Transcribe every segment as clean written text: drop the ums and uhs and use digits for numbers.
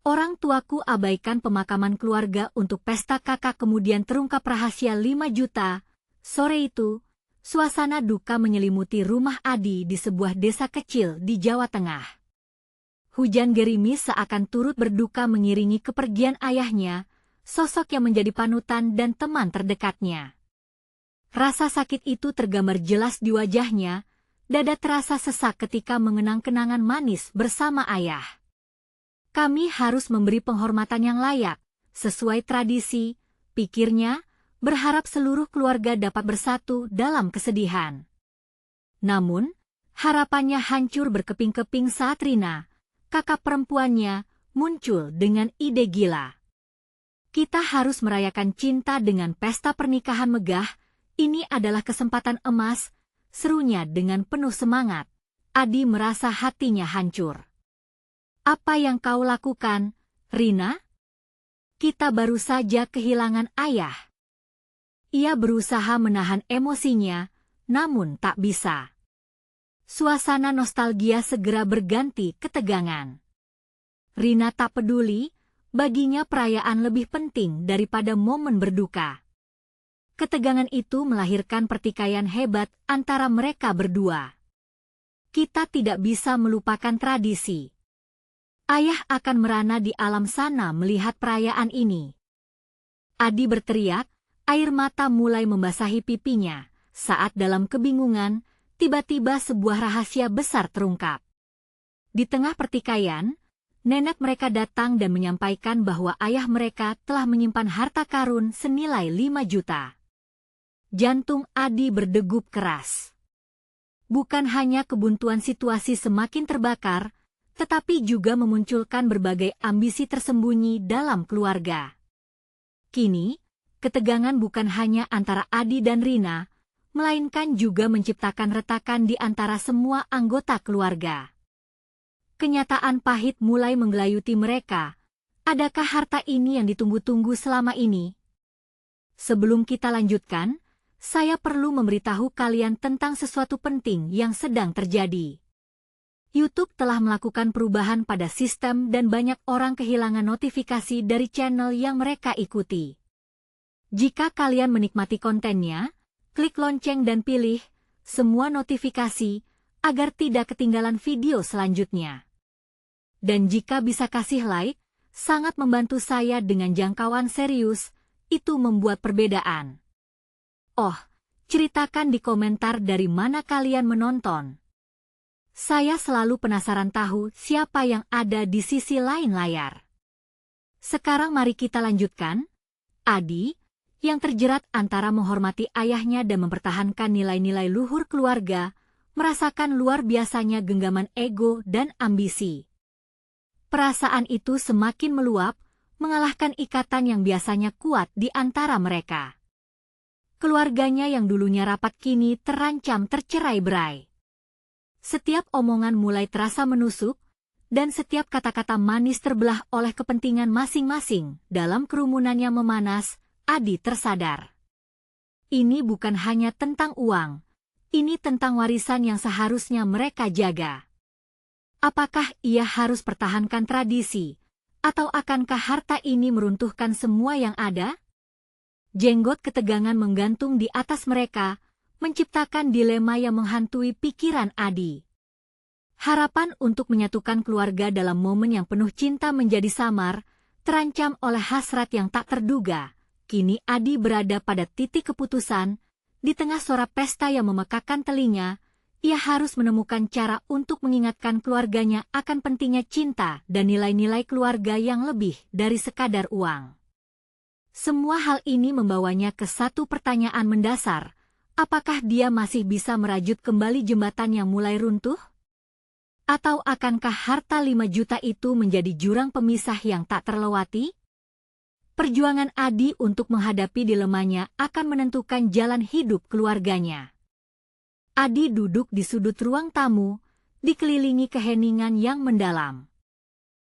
Orang tuaku abaikan pemakaman keluarga untuk pesta kakak kemudian terungkap rahasia 5 juta. Sore itu, suasana duka menyelimuti rumah Adi di sebuah desa kecil di Jawa Tengah. Hujan gerimis seakan turut berduka mengiringi kepergian ayahnya, sosok yang menjadi panutan dan teman terdekatnya. Rasa sakit itu tergambar jelas di wajahnya, dada terasa sesak ketika mengenang kenangan manis bersama ayah. Kami harus memberi penghormatan yang layak, sesuai tradisi, pikirnya, berharap seluruh keluarga dapat bersatu dalam kesedihan. Namun, harapannya hancur berkeping-keping saat Rina, kakak perempuannya, muncul dengan ide gila. Kita harus merayakan cinta dengan pesta pernikahan megah, ini adalah kesempatan emas, serunya dengan penuh semangat. Adi merasa hatinya hancur. Apa yang kau lakukan, Rina? Kita baru saja kehilangan ayah. Ia berusaha menahan emosinya, namun tak bisa. Suasana nostalgia segera berganti ketegangan. Rina tak peduli, baginya perayaan lebih penting daripada momen berduka. Ketegangan itu melahirkan pertikaian hebat antara mereka berdua. Kita tidak bisa melupakan tradisi. Ayah akan merana di alam sana melihat perayaan ini. Adi berteriak, air mata mulai membasahi pipinya, saat dalam kebingungan, tiba-tiba sebuah rahasia besar terungkap. Di tengah pertikaian, nenek mereka datang dan menyampaikan bahwa ayah mereka telah menyimpan harta karun senilai 5 juta. Jantung Adi berdegup keras. Bukan hanya kebuntuan situasi semakin terbakar, tetapi juga memunculkan berbagai ambisi tersembunyi dalam keluarga. Kini, ketegangan bukan hanya antara Adi dan Rina, melainkan juga menciptakan retakan di antara semua anggota keluarga. Kenyataan pahit mulai menggelayuti mereka. Adakah harta ini yang ditunggu-tunggu selama ini? Sebelum kita lanjutkan, saya perlu memberitahu kalian tentang sesuatu penting yang sedang terjadi. YouTube telah melakukan perubahan pada sistem dan banyak orang kehilangan notifikasi dari channel yang mereka ikuti. Jika kalian menikmati kontennya, klik lonceng dan pilih semua notifikasi agar tidak ketinggalan video selanjutnya. Dan jika bisa kasih like, sangat membantu saya dengan jangkauan serius, itu membuat perbedaan. Oh, ceritakan di komentar dari mana kalian menonton. Saya selalu penasaran tahu siapa yang ada di sisi lain layar. Sekarang mari kita lanjutkan. Adi, yang terjerat antara menghormati ayahnya dan mempertahankan nilai-nilai luhur keluarga, merasakan luar biasanya genggaman ego dan ambisi. Perasaan itu semakin meluap, mengalahkan ikatan yang biasanya kuat di antara mereka. Keluarganya yang dulunya rapat kini terancam tercerai-berai. Setiap omongan mulai terasa menusuk, dan setiap kata-kata manis terbelah oleh kepentingan masing-masing. Dalam kerumunan yang memanas, Adi tersadar. Ini bukan hanya tentang uang, ini tentang warisan yang seharusnya mereka jaga. Apakah ia harus pertahankan tradisi, atau akankah harta ini meruntuhkan semua yang ada? Jenggot ketegangan menggantung di atas mereka, menciptakan dilema yang menghantui pikiran Adi. Harapan untuk menyatukan keluarga dalam momen yang penuh cinta menjadi samar, terancam oleh hasrat yang tak terduga. Kini Adi berada pada titik keputusan, di tengah suara pesta yang memekakkan telinga, ia harus menemukan cara untuk mengingatkan keluarganya akan pentingnya cinta dan nilai-nilai keluarga yang lebih dari sekadar uang. Semua hal ini membawanya ke satu pertanyaan mendasar, apakah dia masih bisa merajut kembali jembatan yang mulai runtuh? Atau akankah harta 5 juta itu menjadi jurang pemisah yang tak terlewati? Perjuangan Adi untuk menghadapi dilemanya akan menentukan jalan hidup keluarganya. Adi duduk di sudut ruang tamu, dikelilingi keheningan yang mendalam.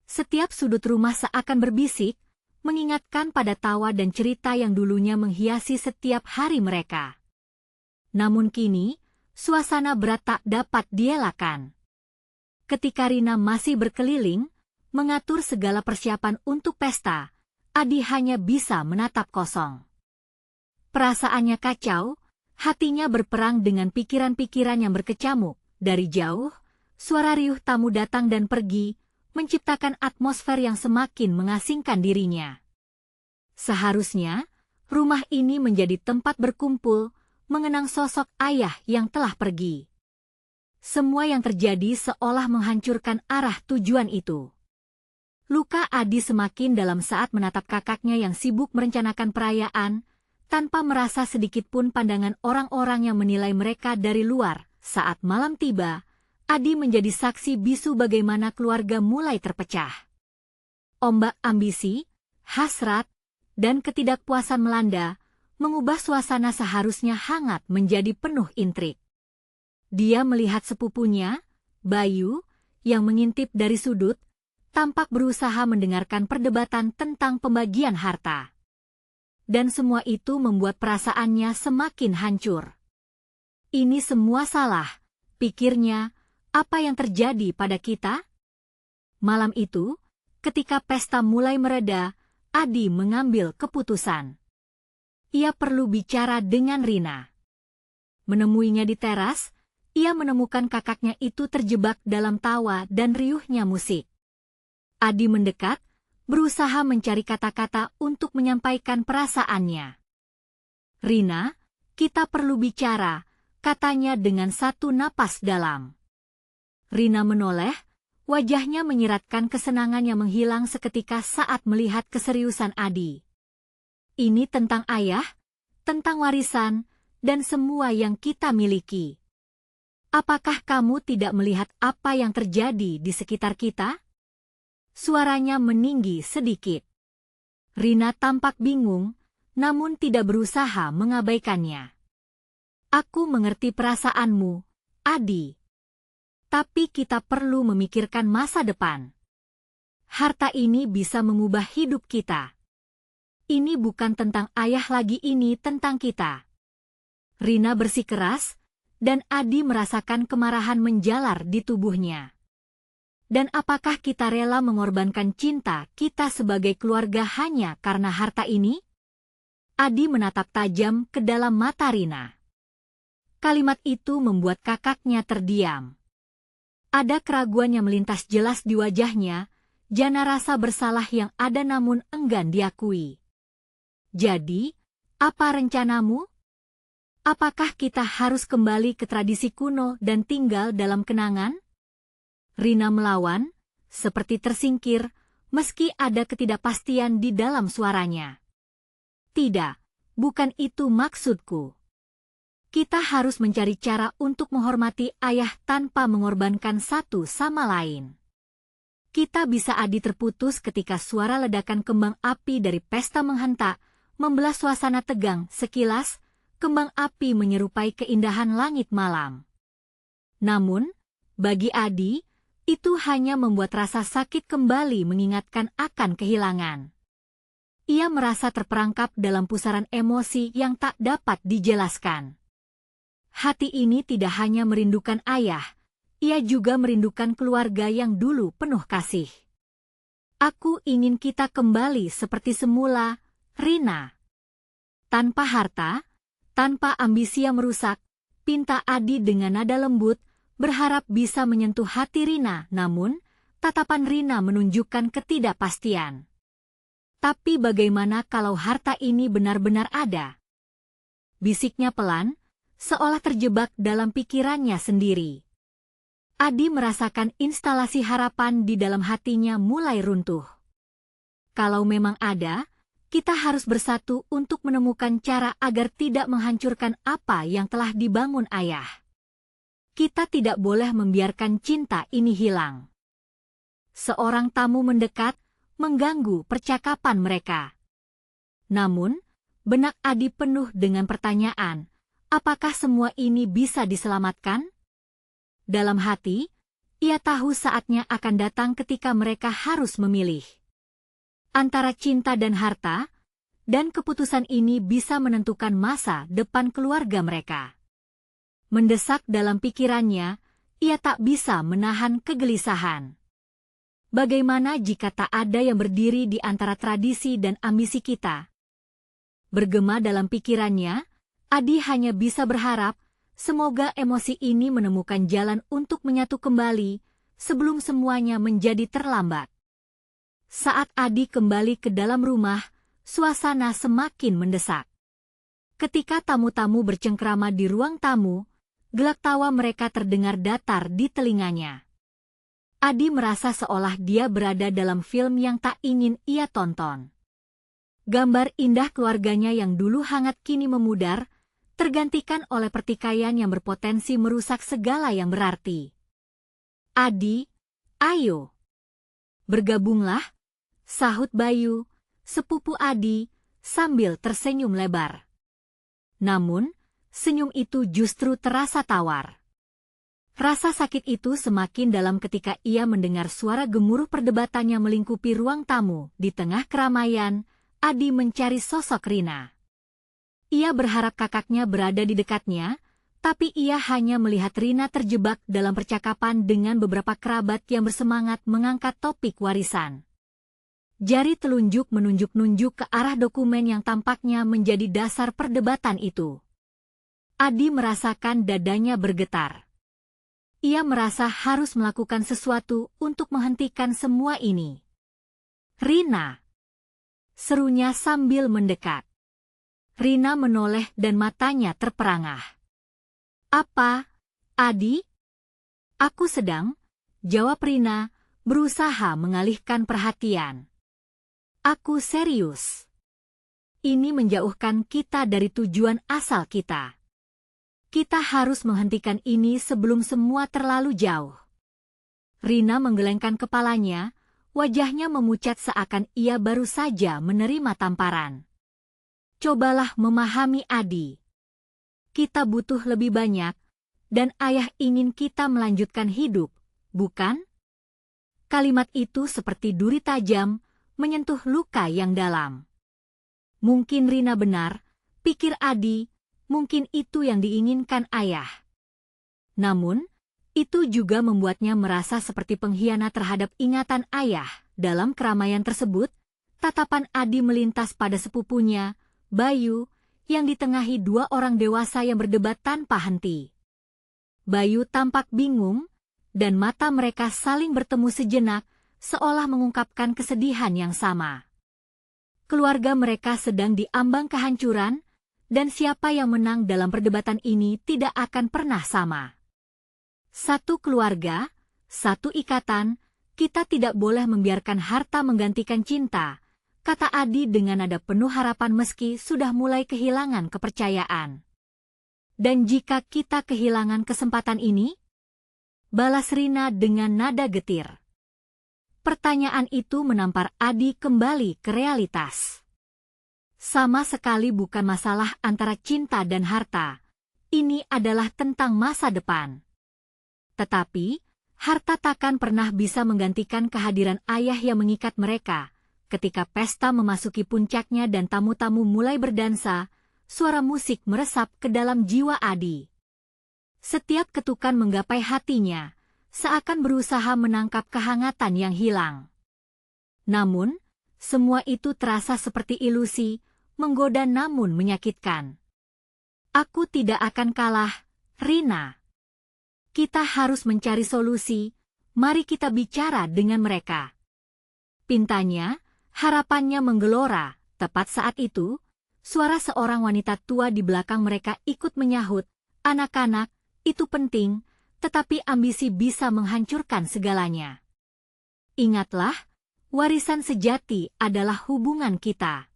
Setiap sudut rumah seakan berbisik, mengingatkan pada tawa dan cerita yang dulunya menghiasi setiap hari mereka. Namun kini, suasana berat tak dapat dielakkan. Ketika Rina masih berkeliling, mengatur segala persiapan untuk pesta, Adi hanya bisa menatap kosong. Perasaannya kacau, hatinya berperang dengan pikiran-pikiran yang berkecamuk. Dari jauh, suara riuh tamu datang dan pergi, menciptakan atmosfer yang semakin mengasingkan dirinya. Seharusnya, rumah ini menjadi tempat berkumpul, mengenang sosok ayah yang telah pergi. Semua yang terjadi seolah menghancurkan arah tujuan itu. Luka Adi semakin dalam saat menatap kakaknya yang sibuk merencanakan perayaan, tanpa merasa sedikitpun pandangan orang-orang yang menilai mereka dari luar. Saat malam tiba, Adi menjadi saksi bisu bagaimana keluarga mulai terpecah. Ombak ambisi, hasrat, dan ketidakpuasan melanda, mengubah suasana seharusnya hangat menjadi penuh intrik. Dia melihat sepupunya, Bayu, yang mengintip dari sudut, tampak berusaha mendengarkan perdebatan tentang pembagian harta. Dan semua itu membuat perasaannya semakin hancur. Ini semua salah, pikirnya, apa yang terjadi pada kita? Malam itu, ketika pesta mulai mereda, Adi mengambil keputusan. Ia perlu bicara dengan Rina. Menemuinya di teras, ia menemukan kakaknya itu terjebak dalam tawa dan riuhnya musik. Adi mendekat, berusaha mencari kata-kata untuk menyampaikan perasaannya. "Rina, kita perlu bicara," katanya dengan satu napas dalam. Rina menoleh, wajahnya menyiratkan kesenangan yang menghilang seketika saat melihat keseriusan Adi. "Ini tentang ayah, tentang warisan, dan semua yang kita miliki. Apakah kamu tidak melihat apa yang terjadi di sekitar kita?" Suaranya meninggi sedikit. Rina tampak bingung, namun tidak berusaha mengabaikannya. "Aku mengerti perasaanmu, Adi. Tapi kita perlu memikirkan masa depan. Harta ini bisa mengubah hidup kita. Ini bukan tentang ayah lagi, ini tentang kita." Rina bersikeras, dan Adi merasakan kemarahan menjalar di tubuhnya. Dan apakah kita rela mengorbankan cinta kita sebagai keluarga hanya karena harta ini? Adi menatap tajam ke dalam mata Rina. Kalimat itu membuat kakaknya terdiam. Ada keraguan yang melintas jelas di wajahnya, jana rasa bersalah yang ada namun enggan diakui. "Jadi, apa rencanamu? Apakah kita harus kembali ke tradisi kuno dan tinggal dalam kenangan?" Rina melawan, seperti tersingkir, meski ada ketidakpastian di dalam suaranya. "Tidak, bukan itu maksudku. Kita harus mencari cara untuk menghormati ayah tanpa mengorbankan satu sama lain." Kita bisa. Adi terputus ketika suara ledakan kembang api dari pesta menghentak, membelah suasana tegang. Sekilas, kembang api menyerupai keindahan langit malam. Namun, bagi Adi, itu hanya membuat rasa sakit kembali mengingatkan akan kehilangan. Ia merasa terperangkap dalam pusaran emosi yang tak dapat dijelaskan. Hati ini tidak hanya merindukan ayah, ia juga merindukan keluarga yang dulu penuh kasih. "Aku ingin kita kembali seperti semula, Rina. Tanpa harta, tanpa ambisi yang merusak," pinta Adi dengan nada lembut, berharap bisa menyentuh hati Rina, namun tatapan Rina menunjukkan ketidakpastian. "Tapi bagaimana kalau harta ini benar-benar ada?" bisiknya pelan, seolah terjebak dalam pikirannya sendiri. Adi merasakan instalasi harapan di dalam hatinya mulai runtuh. "Kalau memang ada, kita harus bersatu untuk menemukan cara agar tidak menghancurkan apa yang telah dibangun ayah. Kita tidak boleh membiarkan cinta ini hilang." Seorang tamu mendekat, mengganggu percakapan mereka. Namun, benak Adi penuh dengan pertanyaan, apakah semua ini bisa diselamatkan? Dalam hati, ia tahu saatnya akan datang ketika mereka harus memilih antara cinta dan harta, dan keputusan ini bisa menentukan masa depan keluarga mereka. Mendesak dalam pikirannya, ia tak bisa menahan kegelisahan. Bagaimana jika tak ada yang berdiri di antara tradisi dan ambisi kita? Bergema dalam pikirannya, Adi hanya bisa berharap, semoga emosi ini menemukan jalan untuk menyatu kembali, sebelum semuanya menjadi terlambat. Saat Adi kembali ke dalam rumah, suasana semakin mendesak. Ketika tamu-tamu bercengkrama di ruang tamu, gelak tawa mereka terdengar datar di telinganya. Adi merasa seolah dia berada dalam film yang tak ingin ia tonton. Gambar indah keluarganya yang dulu hangat kini memudar, tergantikan oleh pertikaian yang berpotensi merusak segala yang berarti. Adi, ayo. Bergabunglah, sahut Bayu, sepupu Adi, sambil tersenyum lebar. Namun, senyum itu justru terasa tawar. Rasa sakit itu semakin dalam ketika ia mendengar suara gemuruh perdebatannya melingkupi ruang tamu. Di tengah keramaian, Adi mencari sosok Rina. Ia berharap kakaknya berada di dekatnya, tapi ia hanya melihat Rina terjebak dalam percakapan dengan beberapa kerabat yang bersemangat mengangkat topik warisan. Jari telunjuk menunjuk-nunjuk ke arah dokumen yang tampaknya menjadi dasar perdebatan itu. Adi merasakan dadanya bergetar. Ia merasa harus melakukan sesuatu untuk menghentikan semua ini. Rina! Serunya sambil mendekat. Rina menoleh dan matanya terperangah. Apa, Adi? Aku sedang, jawab Rina, berusaha mengalihkan perhatian. Aku serius. Ini menjauhkan kita dari tujuan asal kita. Kita harus menghentikan ini sebelum semua terlalu jauh. Rina menggelengkan kepalanya, wajahnya memucat seakan ia baru saja menerima tamparan. Cobalah memahami Adi. Kita butuh lebih banyak, dan ayah ingin kita melanjutkan hidup, bukan? Kalimat itu seperti duri tajam, menyentuh luka yang dalam. Mungkin Rina benar, pikir Adi, mungkin itu yang diinginkan ayah. Namun, itu juga membuatnya merasa seperti pengkhianat terhadap ingatan ayah. Dalam keramaian tersebut, tatapan Adi melintas pada sepupunya, Bayu, yang ditengahi dua orang dewasa yang berdebat tanpa henti. Bayu tampak bingung, dan mata mereka saling bertemu sejenak, seolah mengungkapkan kesedihan yang sama. Keluarga mereka sedang diambang kehancuran, dan siapa yang menang dalam perdebatan ini tidak akan pernah sama. Satu keluarga, satu ikatan, kita tidak boleh membiarkan harta menggantikan cinta, kata Adi dengan nada penuh harapan meski sudah mulai kehilangan kepercayaan. Dan jika kita kehilangan kesempatan ini? Balas Rina dengan nada getir. Pertanyaan itu menampar Adi kembali ke realitas. Sama sekali bukan masalah antara cinta dan harta. Ini adalah tentang masa depan. Tetapi, harta takkan pernah bisa menggantikan kehadiran ayah yang mengikat mereka. Ketika pesta memasuki puncaknya dan tamu-tamu mulai berdansa, suara musik meresap ke dalam jiwa Adi. Setiap ketukan menggapai hatinya, seakan berusaha menangkap kehangatan yang hilang. Namun, semua itu terasa seperti ilusi, menggoda namun menyakitkan. Aku tidak akan kalah, Rina. Kita harus mencari solusi, mari kita bicara dengan mereka. Pintanya, harapannya menggelora. Tepat saat itu, suara seorang wanita tua di belakang mereka ikut menyahut, anak-anak, itu penting, tetapi ambisi bisa menghancurkan segalanya. Ingatlah, warisan sejati adalah hubungan kita.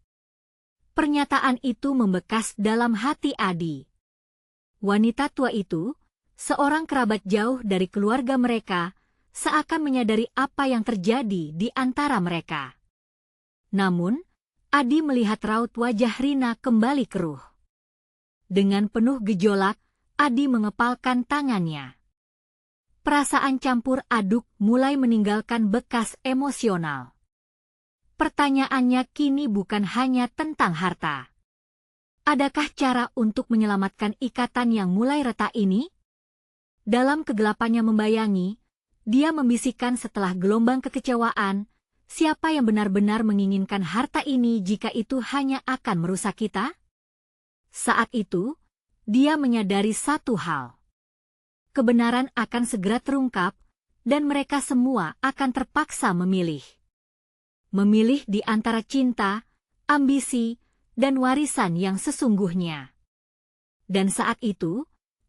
Pernyataan itu membekas dalam hati Adi. Wanita tua itu, seorang kerabat jauh dari keluarga mereka, seakan menyadari apa yang terjadi di antara mereka. Namun, Adi melihat raut wajah Rina kembali keruh. Dengan penuh gejolak, Adi mengepalkan tangannya. Perasaan campur aduk mulai meninggalkan bekas emosional. Pertanyaannya kini bukan hanya tentang harta. Adakah cara untuk menyelamatkan ikatan yang mulai retak ini? Dalam kegelapannya membayangi, Dia membisikkan setelah gelombang kekecewaan, siapa yang benar-benar menginginkan harta ini jika itu hanya akan merusak kita? Saat itu, dia menyadari satu hal. Kebenaran akan segera terungkap, dan mereka semua akan terpaksa memilih. Memilih di antara cinta, ambisi, dan warisan yang sesungguhnya. Dan saat itu,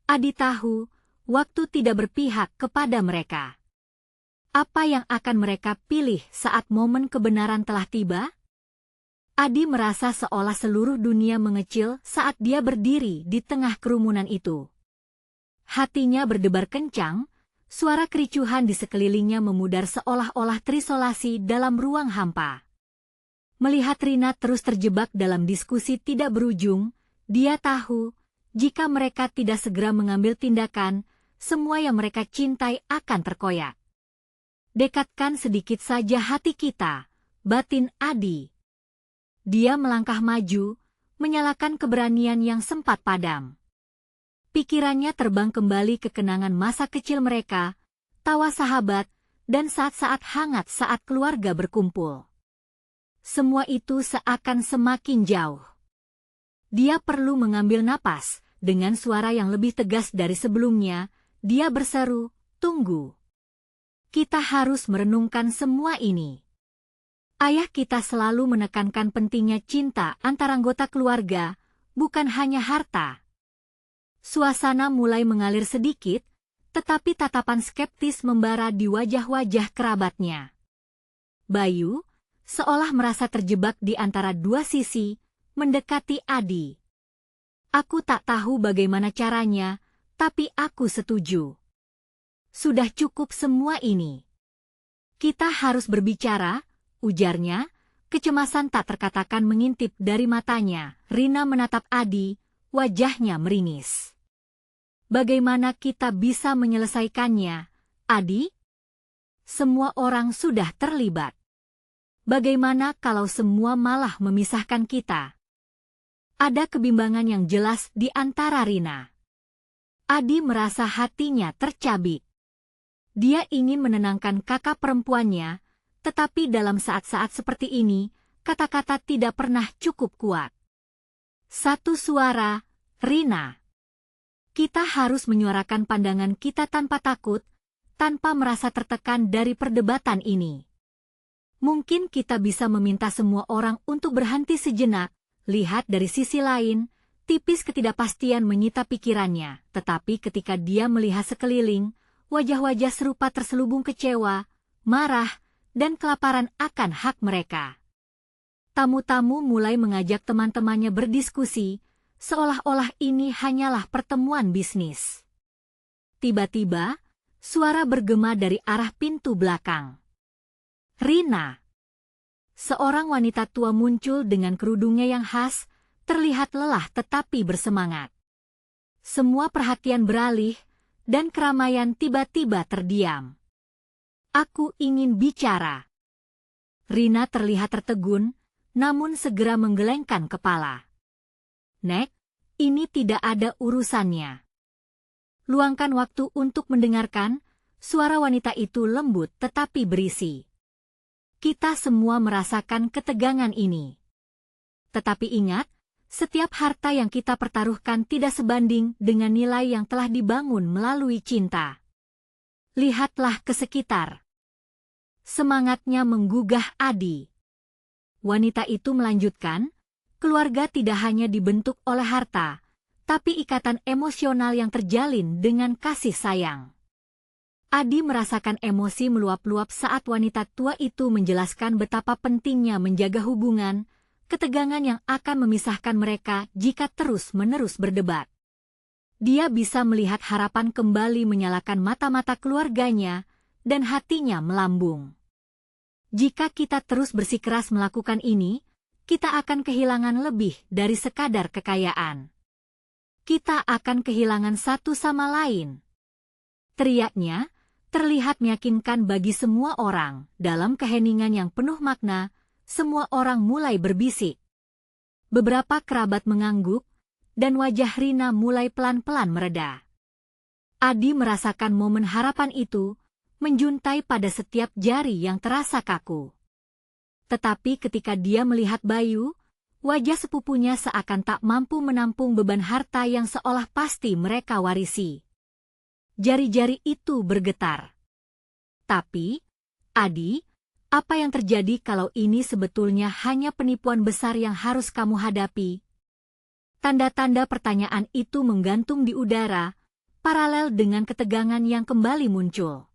Adi tahu, waktu tidak berpihak kepada mereka. Apa yang akan mereka pilih saat momen kebenaran telah tiba? Adi merasa seolah seluruh dunia mengecil saat dia berdiri di tengah kerumunan itu. Hatinya berdebar kencang, suara kericuhan di sekelilingnya memudar seolah-olah terisolasi dalam ruang hampa. Melihat Rina terus terjebak dalam diskusi tidak berujung, dia tahu, jika mereka tidak segera mengambil tindakan, semua yang mereka cintai akan terkoyak. Dekatkan sedikit saja hati kita, batin Adi. Dia melangkah maju, menyalakan keberanian yang sempat padam. Pikirannya terbang kembali ke kenangan masa kecil mereka, tawa sahabat, dan saat-saat hangat saat keluarga berkumpul. Semua itu seakan semakin jauh. Dia perlu mengambil napas, dengan suara yang lebih tegas dari sebelumnya, dia berseru, "Tunggu. Kita harus merenungkan semua ini." Ayah kita selalu menekankan pentingnya cinta antara anggota keluarga, bukan hanya harta. Suasana mulai mengalir sedikit, tetapi tatapan skeptis membara di wajah-wajah kerabatnya. Bayu, seolah merasa terjebak di antara dua sisi, mendekati Adi. "Aku tak tahu bagaimana caranya, tapi aku setuju. Sudah cukup semua ini. Kita harus berbicara," ujarnya, kecemasan tak terkatakan mengintip dari matanya. Rina menatap Adi, wajahnya meringis. "Bagaimana kita bisa menyelesaikannya, Adi? Semua orang sudah terlibat. Bagaimana kalau semua malah memisahkan kita?" Ada kebimbangan yang jelas di antara Rina. Adi merasa hatinya tercabik. Dia ingin menenangkan kakak perempuannya, tetapi dalam saat-saat seperti ini, kata-kata tidak pernah cukup kuat. Satu suara, "Rina. Kita harus menyuarakan pandangan kita tanpa takut, tanpa merasa tertekan dari perdebatan ini. Mungkin kita bisa meminta semua orang untuk berhenti sejenak, lihat dari sisi lain." Tipis ketidakpastian menyita pikirannya, tetapi ketika dia melihat sekeliling, wajah-wajah serupa terselubung kecewa, marah, dan kelaparan akan hak mereka. Tamu-tamu mulai mengajak teman-temannya berdiskusi, seolah-olah ini hanyalah pertemuan bisnis. Tiba-tiba, suara bergema dari arah pintu belakang. "Rina!" Seorang wanita tua muncul dengan kerudungnya yang khas, terlihat lelah tetapi bersemangat. Semua perhatian beralih, dan keramaian tiba-tiba terdiam. "Aku ingin bicara." Rina terlihat tertegun, namun segera menggelengkan kepala. "Nek, ini tidak ada urusannya." Luangkan waktu untuk mendengarkan, suara wanita itu lembut tetapi berisi. "Kita semua merasakan ketegangan ini. Tetapi ingat, setiap harta yang kita pertaruhkan tidak sebanding dengan nilai yang telah dibangun melalui cinta. Lihatlah ke sekitar." Semangatnya menggugah Adi. Wanita itu melanjutkan, keluarga tidak hanya dibentuk oleh harta, tapi ikatan emosional yang terjalin dengan kasih sayang. Adi merasakan emosi meluap-luap saat wanita tua itu menjelaskan betapa pentingnya menjaga hubungan, ketegangan yang akan memisahkan mereka jika terus-menerus berdebat. Dia bisa melihat harapan kembali menyalakan mata-mata keluarganya, dan hatinya melambung. Jika kita terus bersikeras melakukan ini, kita akan kehilangan lebih dari sekadar kekayaan. Kita akan kehilangan satu sama lain. Teriaknya, terlihat meyakinkan bagi semua orang. Dalam keheningan yang penuh makna, semua orang mulai berbisik. Beberapa kerabat mengangguk, dan wajah Rina mulai pelan-pelan mereda. Adi merasakan momen harapan itu, menjuntai pada setiap jari yang terasa kaku. Tetapi ketika dia melihat Bayu, wajah sepupunya seakan tak mampu menampung beban harta yang seolah pasti mereka warisi. Jari-jari itu bergetar. Tapi, Adi, apa yang terjadi kalau ini sebetulnya hanya penipuan besar yang harus kamu hadapi? Tanda-tanda pertanyaan itu menggantung di udara, paralel dengan ketegangan yang kembali muncul.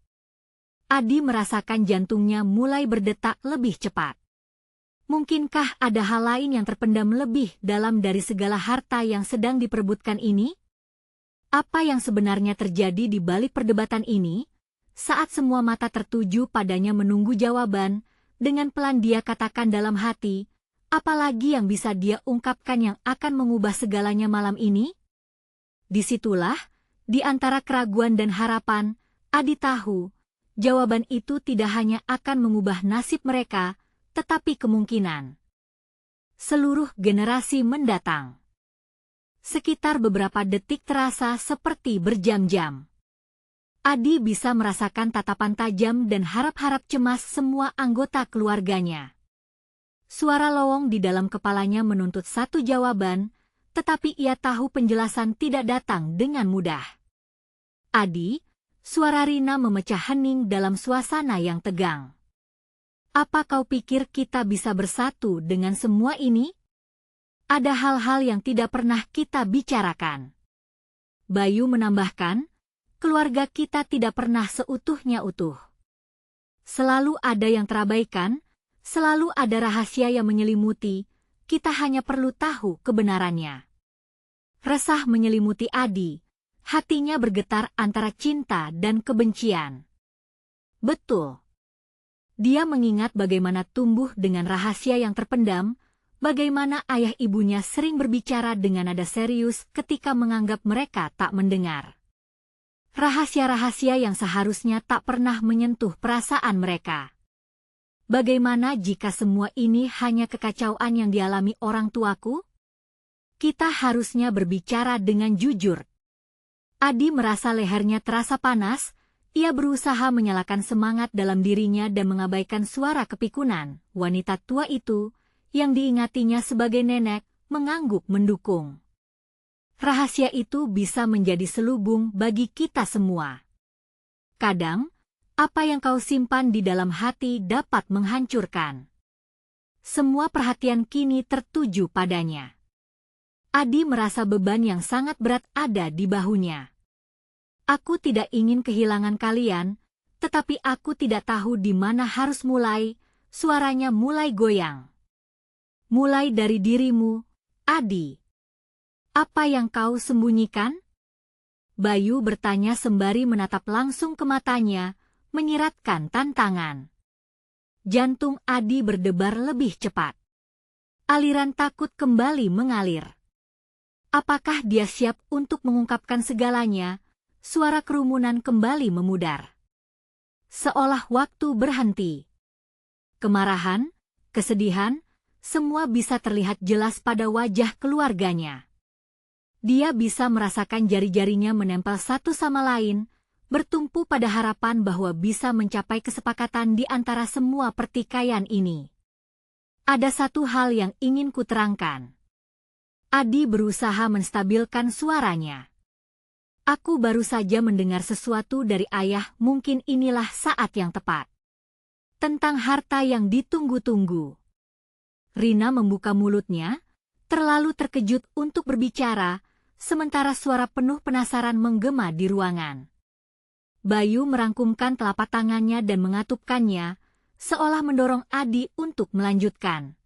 Adi merasakan jantungnya mulai berdetak lebih cepat. Mungkinkah ada hal lain yang terpendam lebih dalam dari segala harta yang sedang diperebutkan ini? Apa yang sebenarnya terjadi di balik perdebatan ini? Saat semua mata tertuju padanya menunggu jawaban, dengan pelan dia katakan dalam hati, apalagi yang bisa dia ungkapkan yang akan mengubah segalanya malam ini? Disitulah, di antara keraguan dan harapan, Adi tahu, jawaban itu tidak hanya akan mengubah nasib mereka, tetapi kemungkinan seluruh generasi mendatang. Sekitar beberapa detik terasa seperti berjam-jam. Adi bisa merasakan tatapan tajam dan harap-harap cemas semua anggota keluarganya. Suara lowong di dalam kepalanya menuntut satu jawaban, tetapi ia tahu penjelasan tidak datang dengan mudah. Adi, suara Rina memecah hening dalam suasana yang tegang. Apa kau pikir kita bisa bersatu dengan semua ini? Ada hal-hal yang tidak pernah kita bicarakan. Bayu menambahkan, keluarga kita tidak pernah seutuhnya utuh. Selalu ada yang terabaikan, selalu ada rahasia yang menyelimuti, kita hanya perlu tahu kebenarannya. Resah menyelimuti Adi, hatinya bergetar antara cinta dan kebencian. Betul. Dia mengingat bagaimana tumbuh dengan rahasia yang terpendam, bagaimana ayah ibunya sering berbicara dengan nada serius ketika menganggap mereka tak mendengar. Rahasia-rahasia yang seharusnya tak pernah menyentuh perasaan mereka. Bagaimana jika semua ini hanya kekacauan yang dialami orang tuaku? Kita harusnya berbicara dengan jujur. Adi merasa lehernya terasa panas. Ia berusaha menyalakan semangat dalam dirinya dan mengabaikan suara kepikunan. Wanita tua itu, yang diingatinya sebagai nenek, mengangguk mendukung. Rahasia itu bisa menjadi selubung bagi kita semua. Kadang, apa yang kau simpan di dalam hati dapat menghancurkan. Semua perhatian kini tertuju padanya. Adi merasa beban yang sangat berat ada di bahunya. Aku tidak ingin kehilangan kalian, tetapi aku tidak tahu di mana harus mulai, suaranya mulai goyang. Mulai dari dirimu, Adi. Apa yang kau sembunyikan? Bayu bertanya sembari menatap langsung ke matanya, menyiratkan tantangan. Jantung Adi berdebar lebih cepat. Aliran takut kembali mengalir. Apakah dia siap untuk mengungkapkan segalanya? Suara kerumunan kembali memudar. Seolah waktu berhenti. Kemarahan, kesedihan, semua bisa terlihat jelas pada wajah keluarganya. Dia bisa merasakan jari-jarinya menempel satu sama lain, bertumpu pada harapan bahwa bisa mencapai kesepakatan di antara semua pertikaian ini. Ada satu hal yang ingin kuterangkan. Adi berusaha menstabilkan suaranya. Aku baru saja mendengar sesuatu dari ayah, mungkin inilah saat yang tepat. Tentang harta yang ditunggu-tunggu. Rina membuka mulutnya, terlalu terkejut untuk berbicara, sementara suara penuh penasaran menggema di ruangan. Bayu merangkumkan telapak tangannya dan mengatupkannya, seolah mendorong Adi untuk melanjutkan.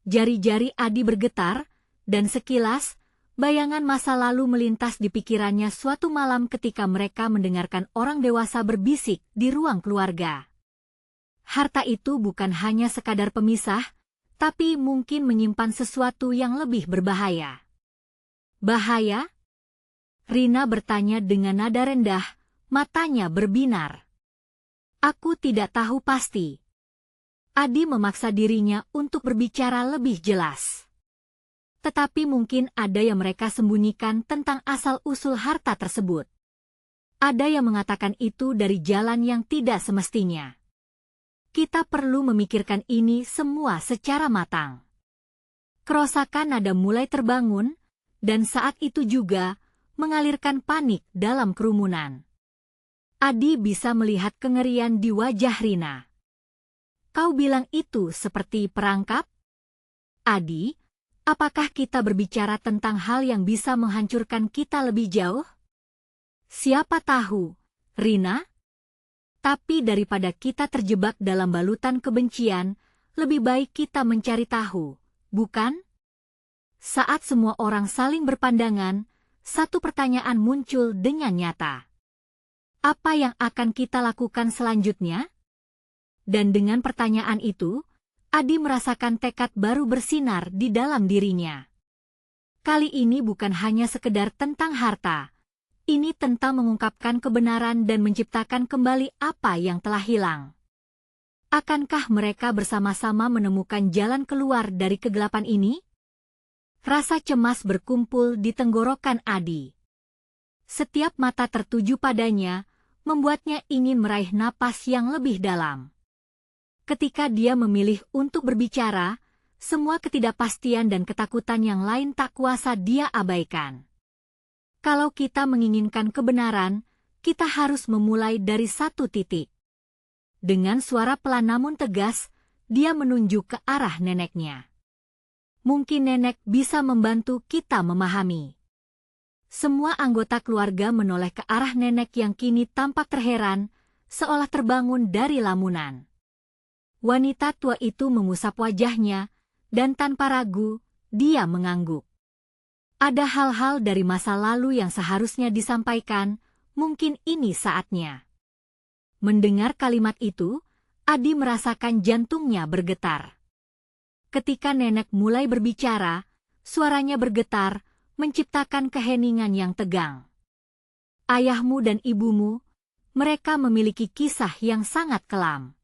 Jari-jari Adi bergetar, dan sekilas, bayangan masa lalu melintas di pikirannya suatu malam ketika mereka mendengarkan orang dewasa berbisik di ruang keluarga. Harta itu bukan hanya sekadar pemisah, tapi mungkin menyimpan sesuatu yang lebih berbahaya. Bahaya? Rina bertanya dengan nada rendah, matanya berbinar. Aku tidak tahu pasti. Adi memaksa dirinya untuk berbicara lebih jelas. Tetapi mungkin ada yang mereka sembunyikan tentang asal-usul harta tersebut. Ada yang mengatakan itu dari jalan yang tidak semestinya. Kita perlu memikirkan ini semua secara matang. Kerosakan nada mulai terbangun, dan saat itu juga mengalirkan panik dalam kerumunan. Adi bisa melihat kengerian di wajah Rina. Kau bilang itu seperti perangkap? Adi, apakah kita berbicara tentang hal yang bisa menghancurkan kita lebih jauh? Siapa tahu, Rina? Tapi daripada kita terjebak dalam balutan kebencian, lebih baik kita mencari tahu, bukan? Saat semua orang saling berpandangan, satu pertanyaan muncul dengan nyata. Apa yang akan kita lakukan selanjutnya? Dan dengan pertanyaan itu, Adi merasakan tekad baru bersinar di dalam dirinya. Kali ini bukan hanya sekedar tentang harta. Ini tentang mengungkapkan kebenaran dan menciptakan kembali apa yang telah hilang. Akankah mereka bersama-sama menemukan jalan keluar dari kegelapan ini? Rasa cemas berkumpul di tenggorokan Adi. Setiap mata tertuju padanya, membuatnya ingin meraih napas yang lebih dalam. Ketika dia memilih untuk berbicara, semua ketidakpastian dan ketakutan yang lain tak kuasa dia abaikan. Kalau kita menginginkan kebenaran, kita harus memulai dari satu titik. Dengan suara pelan namun tegas, dia menunjuk ke arah neneknya. Mungkin nenek bisa membantu kita memahami. Semua anggota keluarga menoleh ke arah nenek yang kini tampak terheran, seolah terbangun dari lamunan. Wanita tua itu mengusap wajahnya, dan tanpa ragu, dia mengangguk. Ada hal-hal dari masa lalu yang seharusnya disampaikan, mungkin ini saatnya. Mendengar kalimat itu, Adi merasakan jantungnya bergetar. Ketika nenek mulai berbicara, suaranya bergetar, menciptakan keheningan yang tegang. Ayahmu dan ibumu, mereka memiliki kisah yang sangat kelam.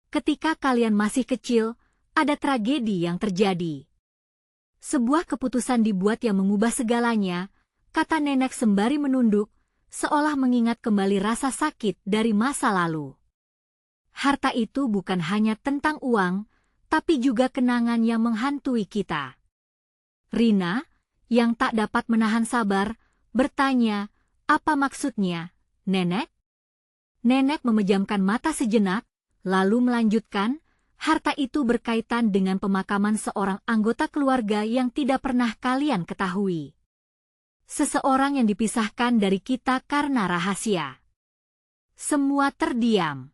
Ketika kalian masih kecil, ada tragedi yang terjadi. Sebuah keputusan dibuat yang mengubah segalanya, kata nenek sembari menunduk, seolah mengingat kembali rasa sakit dari masa lalu. Harta itu bukan hanya tentang uang, tapi juga kenangan yang menghantui kita. Rina, yang tak dapat menahan sabar, bertanya, apa maksudnya, nenek? Nenek memejamkan mata sejenak, lalu melanjutkan, harta itu berkaitan dengan pemakaman seorang anggota keluarga yang tidak pernah kalian ketahui. Seseorang yang dipisahkan dari kita karena rahasia. Semua terdiam.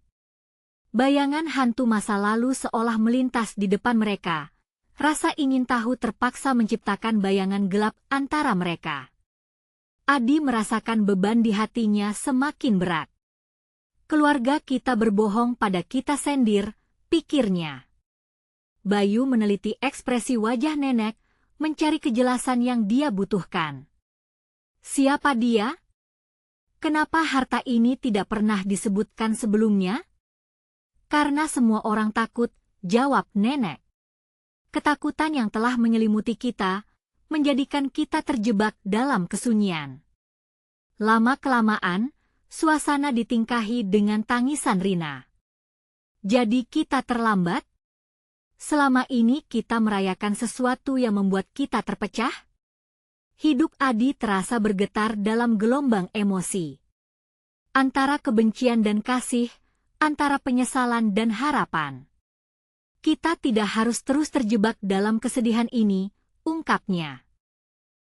Bayangan hantu masa lalu seolah melintas di depan mereka. Rasa ingin tahu terpaksa menciptakan bayangan gelap antara mereka. Adi merasakan beban di hatinya semakin berat. Keluarga kita berbohong pada kita sendiri, pikirnya. Bayu meneliti ekspresi wajah nenek, mencari kejelasan yang dia butuhkan. Siapa dia? Kenapa harta ini tidak pernah disebutkan sebelumnya? Karena semua orang takut, jawab nenek. Ketakutan yang telah menyelimuti kita, menjadikan kita terjebak dalam kesunyian. Lama-kelamaan, suasana ditingkahi dengan tangisan Rina. Jadi kita terlambat? Selama ini kita merayakan sesuatu yang membuat kita terpecah? Hidup Adi terasa bergetar dalam gelombang emosi. Antara kebencian dan kasih, antara penyesalan dan harapan. Kita tidak harus terus terjebak dalam kesedihan ini, ungkapnya.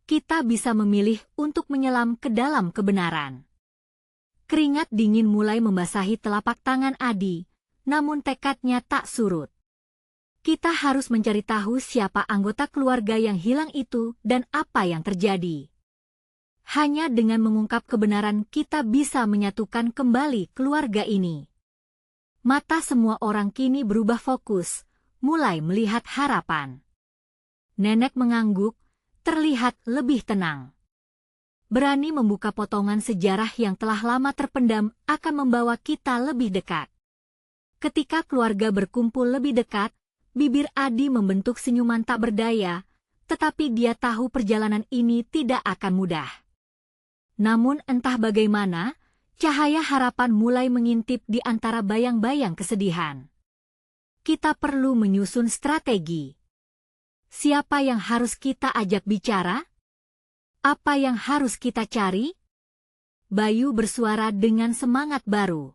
Kita bisa memilih untuk menyelam ke dalam kebenaran. Keringat dingin mulai membasahi telapak tangan Adi, namun tekadnya tak surut. Kita harus mencari tahu siapa anggota keluarga yang hilang itu dan apa yang terjadi. Hanya dengan mengungkap kebenaran kita bisa menyatukan kembali keluarga ini. Mata semua orang kini berubah fokus, mulai melihat harapan. Nenek mengangguk, terlihat lebih tenang. Berani membuka potongan sejarah yang telah lama terpendam akan membawa kita lebih dekat. Ketika keluarga berkumpul lebih dekat, bibir Adi membentuk senyuman tak berdaya, tetapi dia tahu perjalanan ini tidak akan mudah. Namun entah bagaimana, Cahaya harapan mulai mengintip di antara bayang-bayang kesedihan. Kita perlu menyusun strategi. Siapa yang harus kita ajak bicara? Apa yang harus kita cari? Bayu bersuara dengan semangat baru.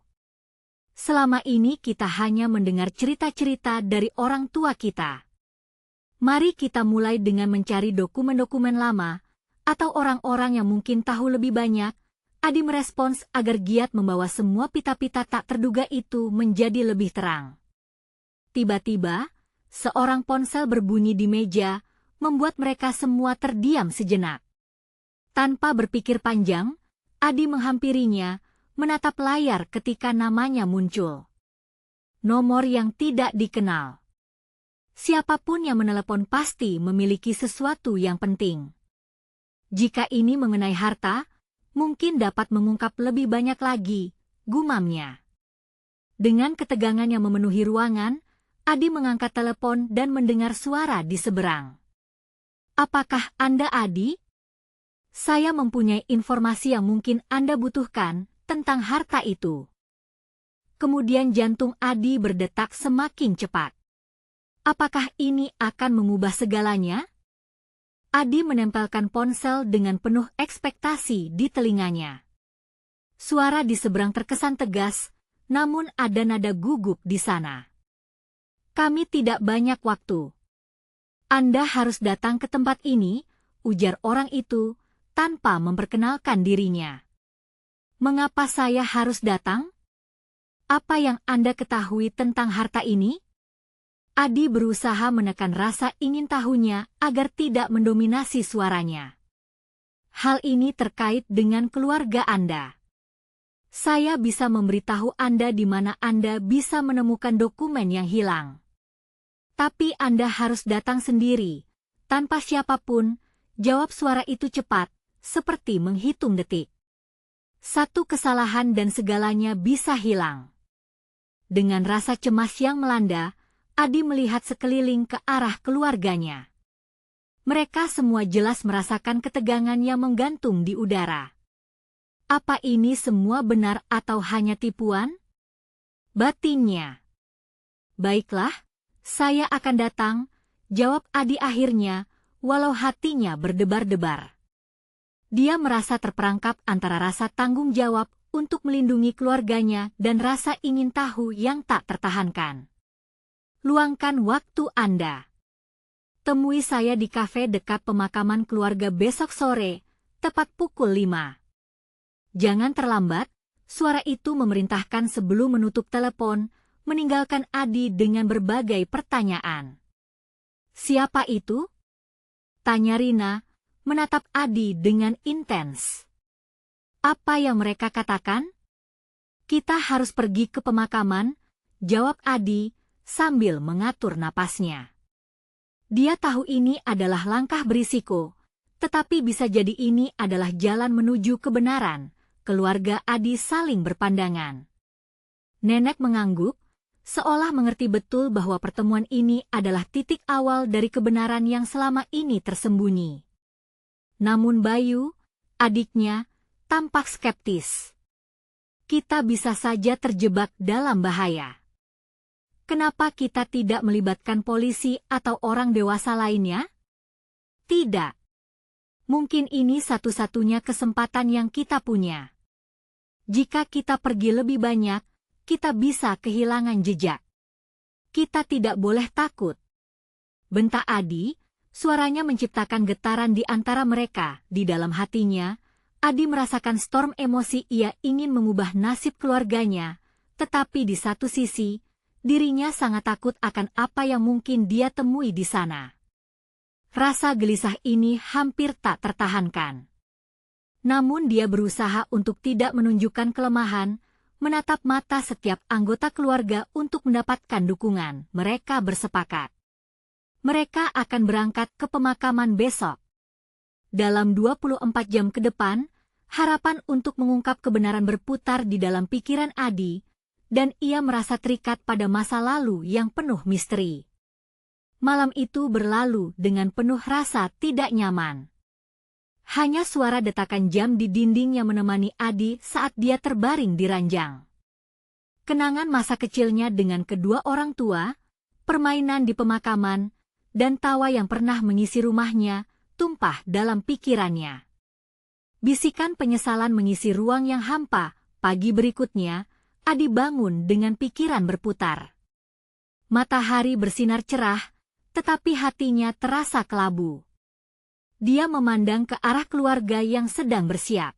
Selama ini kita hanya mendengar cerita-cerita dari orang tua kita. Mari kita mulai dengan mencari dokumen-dokumen lama, atau orang-orang yang mungkin tahu lebih banyak. Adi merespons agar giat membawa semua pita-pita tak terduga itu menjadi lebih terang. Tiba-tiba, seorang ponsel berbunyi di meja, membuat mereka semua terdiam sejenak. Tanpa berpikir panjang, Adi menghampirinya, menatap layar ketika namanya muncul. Nomor yang tidak dikenal. Siapapun yang menelepon pasti memiliki sesuatu yang penting. Jika ini mengenai harta, mungkin dapat mengungkap lebih banyak lagi, gumamnya. Dengan ketegangan yang memenuhi ruangan, Adi mengangkat telepon dan mendengar suara di seberang. Apakah Anda Adi? Saya mempunyai informasi yang mungkin Anda butuhkan tentang harta itu. Kemudian jantung Adi berdetak semakin cepat. Apakah ini akan mengubah segalanya? Adi menempelkan ponsel dengan penuh ekspektasi di telinganya. Suara di seberang terkesan tegas, namun ada nada gugup di sana. Kami tidak banyak waktu. Anda harus datang ke tempat ini, ujar orang itu, tanpa memperkenalkan dirinya. Mengapa saya harus datang? Apa yang Anda ketahui tentang harta ini? Adi berusaha menekan rasa ingin tahunya agar tidak mendominasi suaranya. Hal ini terkait dengan keluarga Anda. Saya bisa memberitahu Anda di mana Anda bisa menemukan dokumen yang hilang. Tapi Anda harus datang sendiri, tanpa siapapun, jawab suara itu cepat, seperti menghitung detik. Satu kesalahan dan segalanya bisa hilang. Dengan rasa cemas yang melanda, Adi melihat sekeliling ke arah keluarganya. Mereka semua jelas merasakan ketegangan yang menggantung di udara. Apa ini semua benar atau hanya tipuan? Batinnya. Baiklah, saya akan datang, jawab Adi akhirnya, walau hatinya berdebar-debar. Dia merasa terperangkap antara rasa tanggung jawab untuk melindungi keluarganya dan rasa ingin tahu yang tak tertahankan. Luangkan waktu Anda. Temui saya di kafe dekat pemakaman keluarga besok sore, tepat pukul 5. Jangan terlambat, suara itu memerintahkan sebelum menutup telepon, meninggalkan Adi dengan berbagai pertanyaan. Siapa itu? Tanya Rina, menatap Adi dengan intens. Apa yang mereka katakan? Kita harus pergi ke pemakaman, jawab Adi, sambil mengatur napasnya. Dia tahu ini adalah langkah berisiko, tetapi bisa jadi ini adalah jalan menuju kebenaran. Keluarga Adi saling berpandangan. Nenek mengangguk, seolah mengerti betul bahwa pertemuan ini adalah titik awal dari kebenaran yang selama ini tersembunyi. Namun Bayu, adiknya, tampak skeptis. Kita bisa saja terjebak dalam bahaya. Kenapa kita tidak melibatkan polisi atau orang dewasa lainnya? Tidak. Mungkin ini satu-satunya kesempatan yang kita punya. Jika kita pergi lebih banyak, kita bisa kehilangan jejak. Kita tidak boleh takut. Bentak Adi, suaranya menciptakan getaran di antara mereka. Di dalam hatinya, Adi merasakan storm emosi. Ia ingin mengubah nasib keluarganya, tetapi di satu sisi, dirinya sangat takut akan apa yang mungkin dia temui di sana. Rasa gelisah ini hampir tak tertahankan. Namun dia berusaha untuk tidak menunjukkan kelemahan, menatap mata setiap anggota keluarga untuk mendapatkan dukungan. Mereka bersepakat. Mereka akan berangkat ke pemakaman besok. Dalam 24 jam ke depan, harapan untuk mengungkap kebenaran berputar di dalam pikiran Adi, dan ia merasa terikat pada masa lalu yang penuh misteri. Malam itu berlalu dengan penuh rasa tidak nyaman. Hanya suara detakan jam di dinding yang menemani Adi saat dia terbaring di ranjang. Kenangan masa kecilnya dengan kedua orang tua, permainan di pemakaman, dan tawa yang pernah mengisi rumahnya, tumpah dalam pikirannya. Bisikan penyesalan mengisi ruang yang hampa. Pagi berikutnya, Adi bangun dengan pikiran berputar. Matahari bersinar cerah, tetapi hatinya terasa kelabu. Dia memandang ke arah keluarga yang sedang bersiap.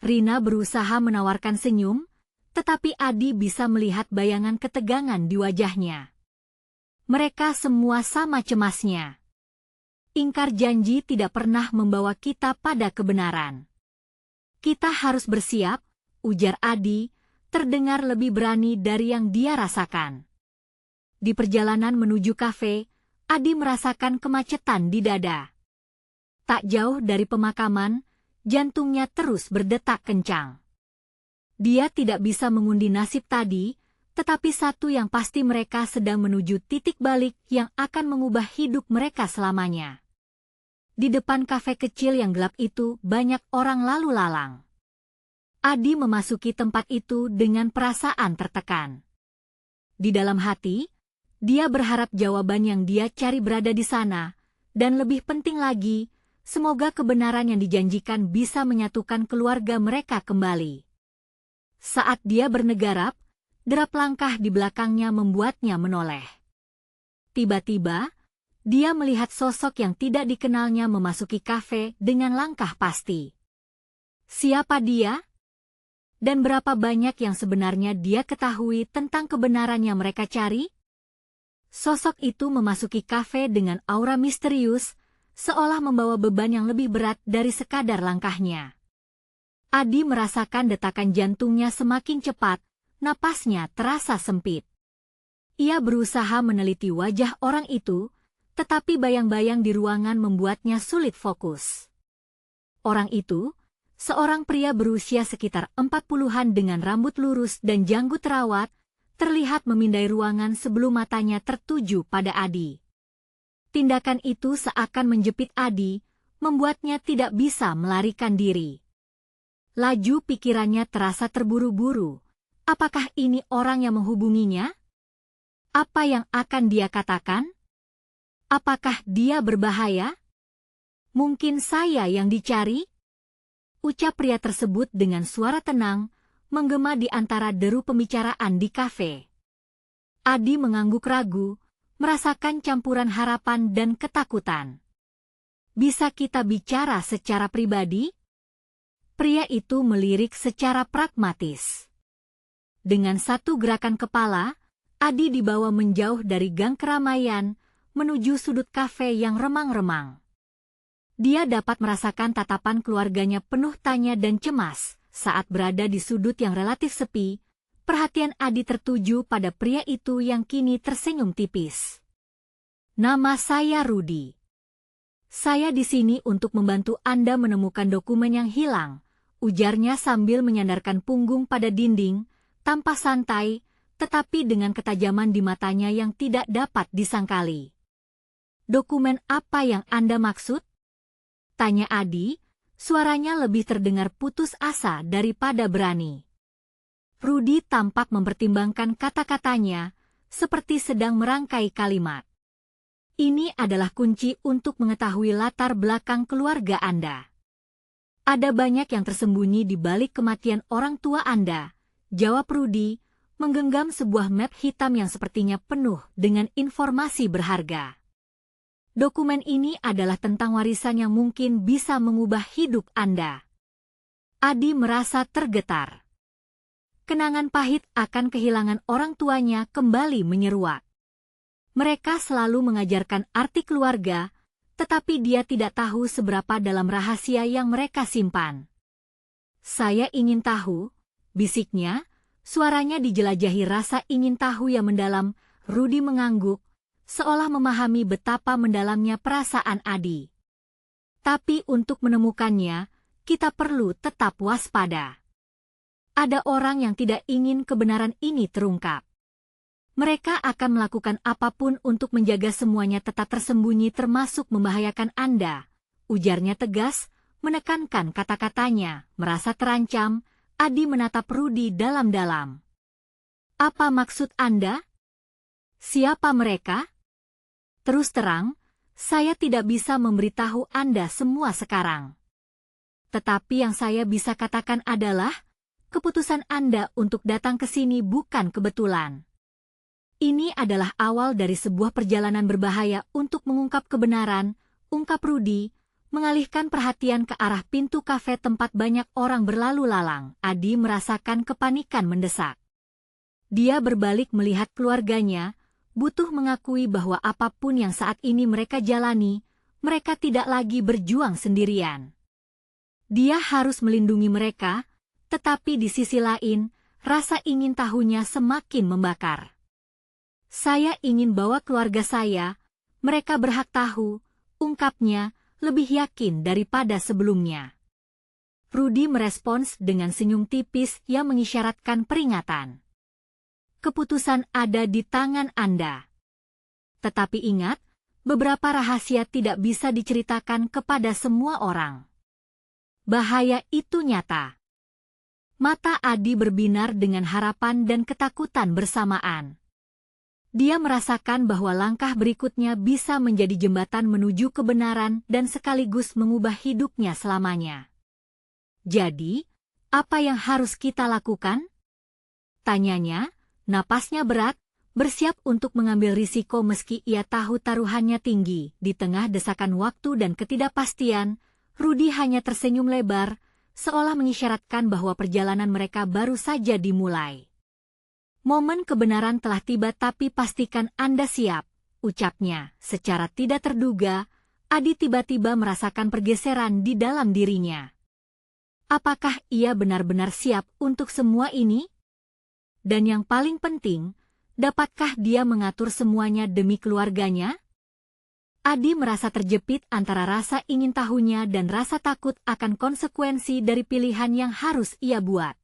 Rina berusaha menawarkan senyum, tetapi Adi bisa melihat bayangan ketegangan di wajahnya. Mereka semua sama cemasnya. Ingkar janji tidak pernah membawa kita pada kebenaran. Kita harus bersiap, ujar Adi, terdengar lebih berani dari yang dia rasakan. Di perjalanan menuju kafe, Adi merasakan kemacetan di dada. Tak jauh dari pemakaman, jantungnya terus berdetak kencang. Dia tidak bisa mengundi nasib tadi, tetapi satu yang pasti mereka sedang menuju titik balik yang akan mengubah hidup mereka selamanya. Di depan kafe kecil yang gelap itu banyak orang lalu lalang. Adi memasuki tempat itu dengan perasaan tertekan. Di dalam hati, dia berharap jawaban yang dia cari berada di sana, dan lebih penting lagi, semoga kebenaran yang dijanjikan bisa menyatukan keluarga mereka kembali. Saat dia bernegarap, derap langkah di belakangnya membuatnya menoleh. Tiba-tiba, dia melihat sosok yang tidak dikenalnya memasuki kafe dengan langkah pasti. Siapa dia? Dan berapa banyak yang sebenarnya dia ketahui tentang kebenaran yang mereka cari? Sosok itu memasuki kafe dengan aura misterius, seolah membawa beban yang lebih berat dari sekadar langkahnya. Adi merasakan detakan jantungnya semakin cepat, napasnya terasa sempit. Ia berusaha meneliti wajah orang itu, tetapi bayang-bayang di ruangan membuatnya sulit fokus. Orang itu, seorang pria berusia sekitar 40-an dengan rambut lurus dan janggut terawat, terlihat memindai ruangan sebelum matanya tertuju pada Adi. Tindakan itu seakan menjepit Adi, membuatnya tidak bisa melarikan diri. Laju pikirannya terasa terburu-buru. Apakah ini orang yang menghubunginya? Apa yang akan dia katakan? Apakah dia berbahaya? Mungkin saya yang dicari? Ucap pria tersebut dengan suara tenang, menggema di antara deru pembicaraan di kafe. Adi mengangguk ragu, merasakan campuran harapan dan ketakutan. Bisa kita bicara secara pribadi? Pria itu melirik secara pragmatis. Dengan satu gerakan kepala, Adi dibawa menjauh dari gang keramaian, menuju sudut kafe yang remang-remang. Dia dapat merasakan tatapan keluarganya penuh tanya dan cemas. Saat berada di sudut yang relatif sepi, perhatian Adi tertuju pada pria itu yang kini tersenyum tipis. Nama saya Rudy. Saya di sini untuk membantu Anda menemukan dokumen yang hilang, ujarnya sambil menyandarkan punggung pada dinding, tanpa santai, tetapi dengan ketajaman di matanya yang tidak dapat disangkali. Dokumen apa yang Anda maksud? Tanya Adi, suaranya lebih terdengar putus asa daripada berani. Rudy tampak mempertimbangkan kata-katanya, seperti sedang merangkai kalimat. Ini adalah kunci untuk mengetahui latar belakang keluarga Anda. Ada banyak yang tersembunyi di balik kematian orang tua Anda, jawab Rudy, menggenggam sebuah map hitam yang sepertinya penuh dengan informasi berharga. Dokumen ini adalah tentang warisan yang mungkin bisa mengubah hidup Anda. Adi merasa tergetar. Kenangan pahit akan kehilangan orang tuanya kembali menyeruak. Mereka selalu mengajarkan arti keluarga, tetapi dia tidak tahu seberapa dalam rahasia yang mereka simpan. Saya ingin tahu, bisiknya, suaranya dijelajahi rasa ingin tahu yang mendalam. Rudy mengangguk, seolah memahami betapa mendalamnya perasaan Adi. Tapi untuk menemukannya, kita perlu tetap waspada. Ada orang yang tidak ingin kebenaran ini terungkap. Mereka akan melakukan apapun untuk menjaga semuanya tetap tersembunyi termasuk membahayakan Anda, ujarnya tegas, menekankan kata-katanya, merasa terancam. Adi menatap Rudy dalam-dalam. Apa maksud Anda? Siapa mereka? Terus terang, saya tidak bisa memberitahu Anda semua sekarang. Tetapi yang saya bisa katakan adalah, keputusan Anda untuk datang ke sini bukan kebetulan. Ini adalah awal dari sebuah perjalanan berbahaya untuk mengungkap kebenaran, ungkap Rudy, mengalihkan perhatian ke arah pintu kafe tempat banyak orang berlalu lalang. Adi merasakan kepanikan mendesak. Dia berbalik melihat keluarganya, butuh mengakui bahwa apapun yang saat ini mereka jalani, mereka tidak lagi berjuang sendirian. Dia harus melindungi mereka, tetapi di sisi lain, rasa ingin tahunya semakin membakar. Saya ingin bawa keluarga saya, mereka berhak tahu, ungkapnya, lebih yakin daripada sebelumnya. Rudy merespons dengan senyum tipis yang mengisyaratkan peringatan. Keputusan ada di tangan Anda. Tetapi ingat, beberapa rahasia tidak bisa diceritakan kepada semua orang. Bahaya itu nyata. Mata Adi berbinar dengan harapan dan ketakutan bersamaan. Dia merasakan bahwa langkah berikutnya bisa menjadi jembatan menuju kebenaran dan sekaligus mengubah hidupnya selamanya. Jadi, apa yang harus kita lakukan? Tanyanya, napasnya berat, bersiap untuk mengambil risiko meski ia tahu taruhannya tinggi. Di tengah desakan waktu dan ketidakpastian, Rudy hanya tersenyum lebar, seolah mengisyaratkan bahwa perjalanan mereka baru saja dimulai. Momen kebenaran telah tiba tapi pastikan Anda siap, ucapnya. Secara tidak terduga, Adi tiba-tiba merasakan pergeseran di dalam dirinya. Apakah ia benar-benar siap untuk semua ini? Dan yang paling penting, dapatkah dia mengatur semuanya demi keluarganya? Adi merasa terjepit antara rasa ingin tahunya dan rasa takut akan konsekuensi dari pilihan yang harus ia buat.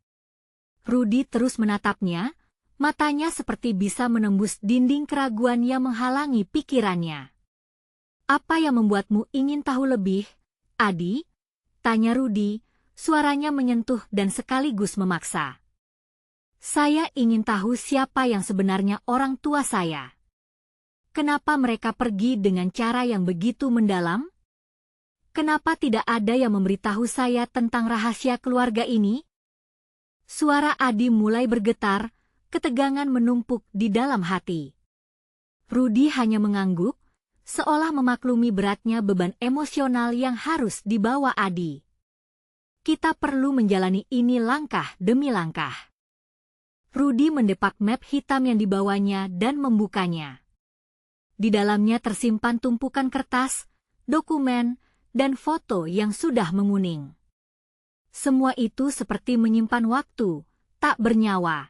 Rudy terus menatapnya, matanya seperti bisa menembus dinding keraguan yang menghalangi pikirannya. Apa yang membuatmu ingin tahu lebih, Adi? Tanya Rudy, suaranya menyentuh dan sekaligus memaksa. Saya ingin tahu siapa yang sebenarnya orang tua saya. Kenapa mereka pergi dengan cara yang begitu mendalam? Kenapa tidak ada yang memberitahu saya tentang rahasia keluarga ini? Suara Adi mulai bergetar, ketegangan menumpuk di dalam hati. Rudy hanya mengangguk, seolah memaklumi beratnya beban emosional yang harus dibawa Adi. Kita perlu menjalani ini langkah demi langkah. Rudy mendepak map hitam yang dibawanya dan membukanya. Di dalamnya tersimpan tumpukan kertas, dokumen, dan foto yang sudah menguning. Semua itu seperti menyimpan waktu, tak bernyawa.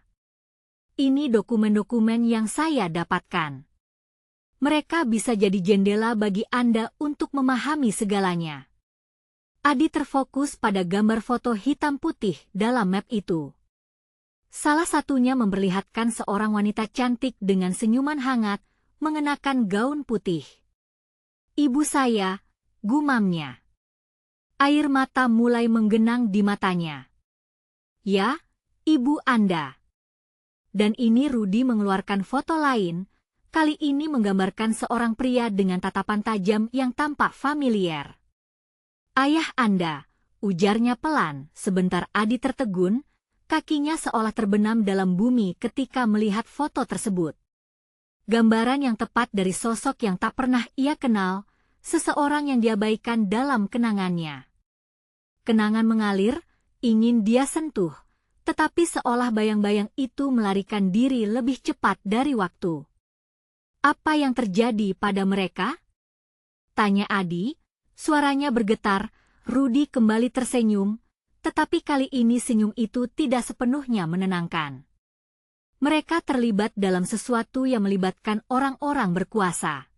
Ini dokumen-dokumen yang saya dapatkan. Mereka bisa jadi jendela bagi Anda untuk memahami segalanya. Adi terfokus pada gambar foto hitam putih dalam map itu. Salah satunya memperlihatkan seorang wanita cantik dengan senyuman hangat, mengenakan gaun putih. Ibu saya, gumamnya. Air mata mulai menggenang di matanya. Ya, ibu Anda. Dan ini Rudy mengeluarkan foto lain, kali ini menggambarkan seorang pria dengan tatapan tajam yang tampak familiar. Ayah Anda, ujarnya pelan. Sebentar Adi tertegun, kakinya seolah terbenam dalam bumi ketika melihat foto tersebut. Gambaran yang tepat dari sosok yang tak pernah ia kenal, seseorang yang diabaikan dalam kenangannya. Kenangan mengalir, ingin dia sentuh. Tetapi seolah bayang-bayang itu melarikan diri lebih cepat dari waktu. Apa yang terjadi pada mereka? Tanya Adi, suaranya bergetar. Rudy kembali tersenyum, tetapi kali ini senyum itu tidak sepenuhnya menenangkan. Mereka terlibat dalam sesuatu yang melibatkan orang-orang berkuasa.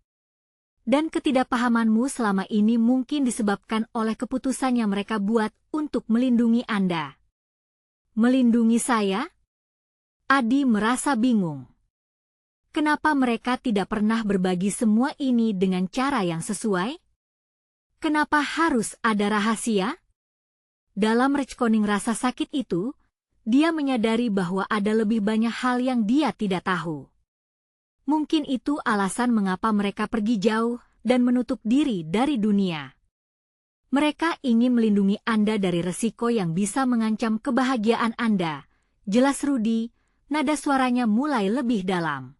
Dan ketidakpahamanmu selama ini mungkin disebabkan oleh keputusan yang mereka buat untuk melindungi Anda. Melindungi saya? Adi merasa bingung. Kenapa mereka tidak pernah berbagi semua ini dengan cara yang sesuai? Kenapa harus ada rahasia? Dalam retconning rasa sakit itu, dia menyadari bahwa ada lebih banyak hal yang dia tidak tahu. Mungkin itu alasan mengapa mereka pergi jauh dan menutup diri dari dunia. Mereka ingin melindungi Anda dari resiko yang bisa mengancam kebahagiaan Anda. Jelas Rudy, nada suaranya mulai lebih dalam.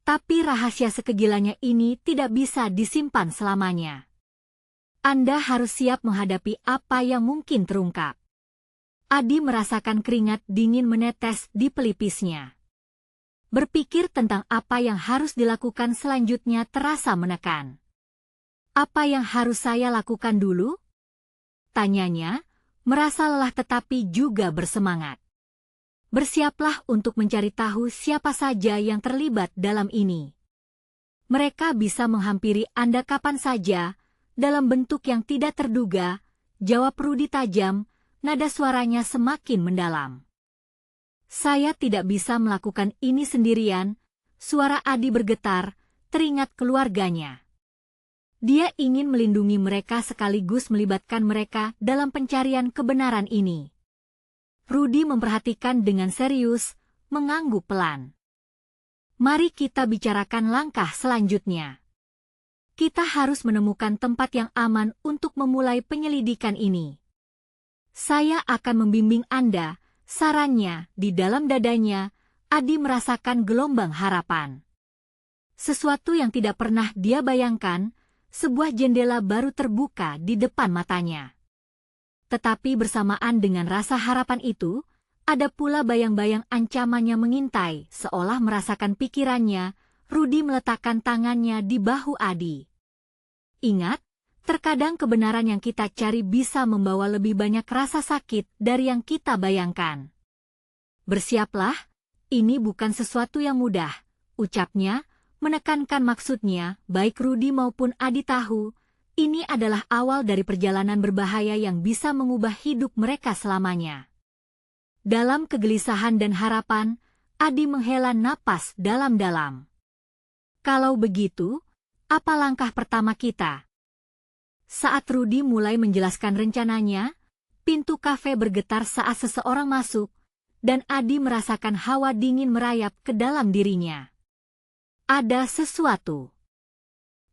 Tapi rahasia sekegilannya ini tidak bisa disimpan selamanya. Anda harus siap menghadapi apa yang mungkin terungkap. Adi merasakan keringat dingin menetes di pelipisnya. Berpikir tentang apa yang harus dilakukan selanjutnya terasa menekan. Apa yang harus saya lakukan dulu? Tanyanya, merasa lelah tetapi juga bersemangat. Bersiaplah untuk mencari tahu siapa saja yang terlibat dalam ini. Mereka bisa menghampiri Anda kapan saja, dalam bentuk yang tidak terduga, jawab Rudy tajam, nada suaranya semakin mendalam. Saya tidak bisa melakukan ini sendirian, suara Adi bergetar, teringat keluarganya. Dia ingin melindungi mereka sekaligus melibatkan mereka dalam pencarian kebenaran ini. Rudy memperhatikan dengan serius, mengangguk pelan. Mari kita bicarakan langkah selanjutnya. Kita harus menemukan tempat yang aman untuk memulai penyelidikan ini. Saya akan membimbing Anda, sarannya di dalam dadanya, Adi merasakan gelombang harapan. Sesuatu yang tidak pernah dia bayangkan, sebuah jendela baru terbuka di depan matanya. Tetapi bersamaan dengan rasa harapan itu, ada pula bayang-bayang ancamannya mengintai, seolah merasakan pikirannya. Rudy meletakkan tangannya di bahu Adi. Ingat, terkadang kebenaran yang kita cari bisa membawa lebih banyak rasa sakit dari yang kita bayangkan. Bersiaplah, ini bukan sesuatu yang mudah, ucapnya, menekankan maksudnya, baik Rudy maupun Adi tahu, ini adalah awal dari perjalanan berbahaya yang bisa mengubah hidup mereka selamanya. Dalam kegelisahan dan harapan, Adi menghela napas dalam-dalam. Kalau begitu, apa langkah pertama kita? Saat Rudy mulai menjelaskan rencananya, pintu kafe bergetar saat seseorang masuk, dan Adi merasakan hawa dingin merayap ke dalam dirinya. Ada sesuatu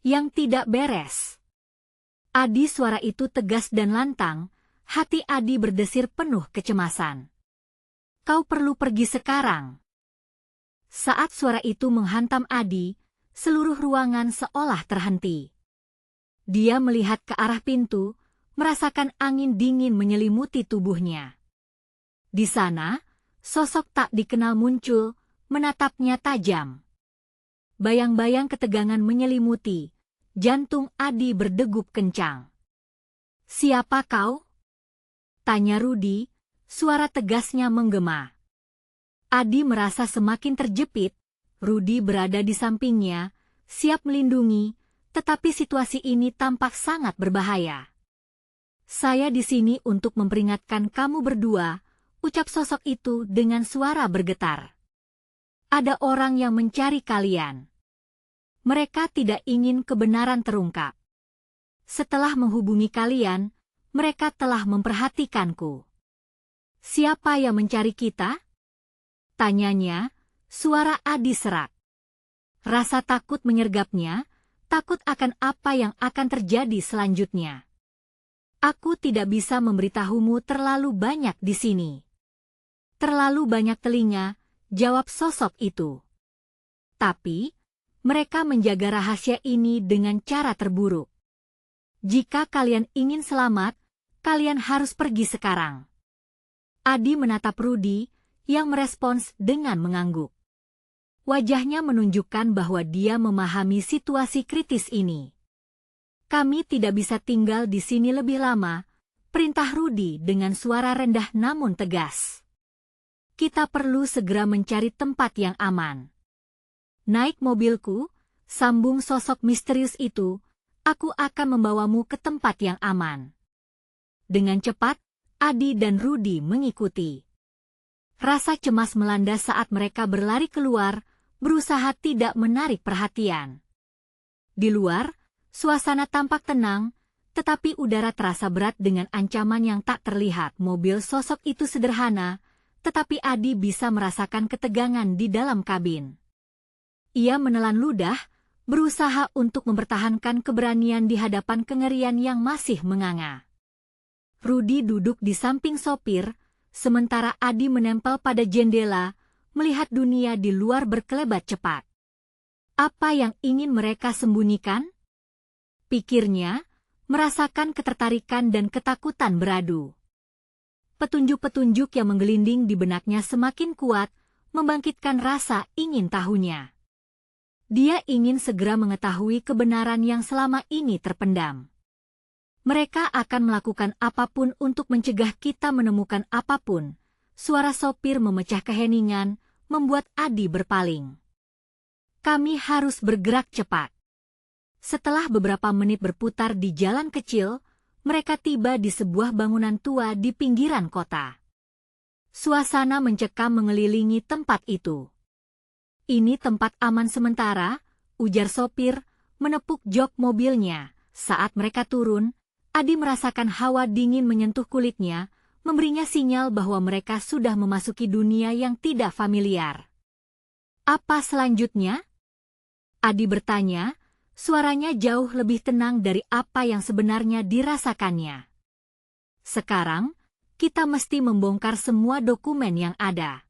yang tidak beres. Adi, suara itu tegas dan lantang, hati Adi berdesir penuh kecemasan. Kau perlu pergi sekarang. Saat suara itu menghantam Adi, seluruh ruangan seolah terhenti. Dia melihat ke arah pintu, merasakan angin dingin menyelimuti tubuhnya. Di sana, sosok tak dikenal muncul, menatapnya tajam. Bayang-bayang ketegangan menyelimuti, jantung Adi berdegup kencang. Siapa kau? Tanya Rudy, suara tegasnya menggema. Adi merasa semakin terjepit, Rudy berada di sampingnya, siap melindungi, tetapi situasi ini tampak sangat berbahaya. Saya di sini untuk memperingatkan kamu berdua, ucap sosok itu dengan suara bergetar. Ada orang yang mencari kalian. Mereka tidak ingin kebenaran terungkap. Setelah menghubungi kalian, mereka telah memperhatikanku. Siapa yang mencari kita? Tanyanya, suara Adi serak. Rasa takut menyergapnya, takut akan apa yang akan terjadi selanjutnya. Aku tidak bisa memberitahumu terlalu banyak di sini. Terlalu banyak telinga, jawab sosok itu. Tapi, mereka menjaga rahasia ini dengan cara terburuk. Jika kalian ingin selamat, kalian harus pergi sekarang. Adi menatap Rudy, yang merespons dengan mengangguk. Wajahnya menunjukkan bahwa dia memahami situasi kritis ini. Kami tidak bisa tinggal di sini lebih lama, perintah Rudy dengan suara rendah namun tegas. Kita perlu segera mencari tempat yang aman. Naik mobilku, sambung sosok misterius itu, aku akan membawamu ke tempat yang aman. Dengan cepat, Adi dan Rudy mengikuti. Rasa cemas melanda saat mereka berlari keluar, berusaha tidak menarik perhatian. Di luar, suasana tampak tenang, tetapi udara terasa berat dengan ancaman yang tak terlihat. Mobil sosok itu sederhana, tetapi Adi bisa merasakan ketegangan di dalam kabin. Ia menelan ludah, berusaha untuk mempertahankan keberanian di hadapan kengerian yang masih menganga. Rudy duduk di samping sopir, sementara Adi menempel pada jendela, melihat dunia di luar berkelebat cepat. Apa yang ingin mereka sembunyikan? Pikirnya, merasakan ketertarikan dan ketakutan beradu. Petunjuk-petunjuk yang menggelinding di benaknya semakin kuat, membangkitkan rasa ingin tahunya. Dia ingin segera mengetahui kebenaran yang selama ini terpendam. Mereka akan melakukan apapun untuk mencegah kita menemukan apapun. Suara sopir memecah keheningan, membuat Adi berpaling. Kami harus bergerak cepat. Setelah beberapa menit berputar di jalan kecil, mereka tiba di sebuah bangunan tua di pinggiran kota. Suasana mencekam mengelilingi tempat itu. Ini tempat aman sementara, ujar sopir, menepuk jok mobilnya. Saat mereka turun, Adi merasakan hawa dingin menyentuh kulitnya, memberinya sinyal bahwa mereka sudah memasuki dunia yang tidak familiar. Apa selanjutnya? Adi bertanya, suaranya jauh lebih tenang dari apa yang sebenarnya dirasakannya. Sekarang, kita mesti membongkar semua dokumen yang ada.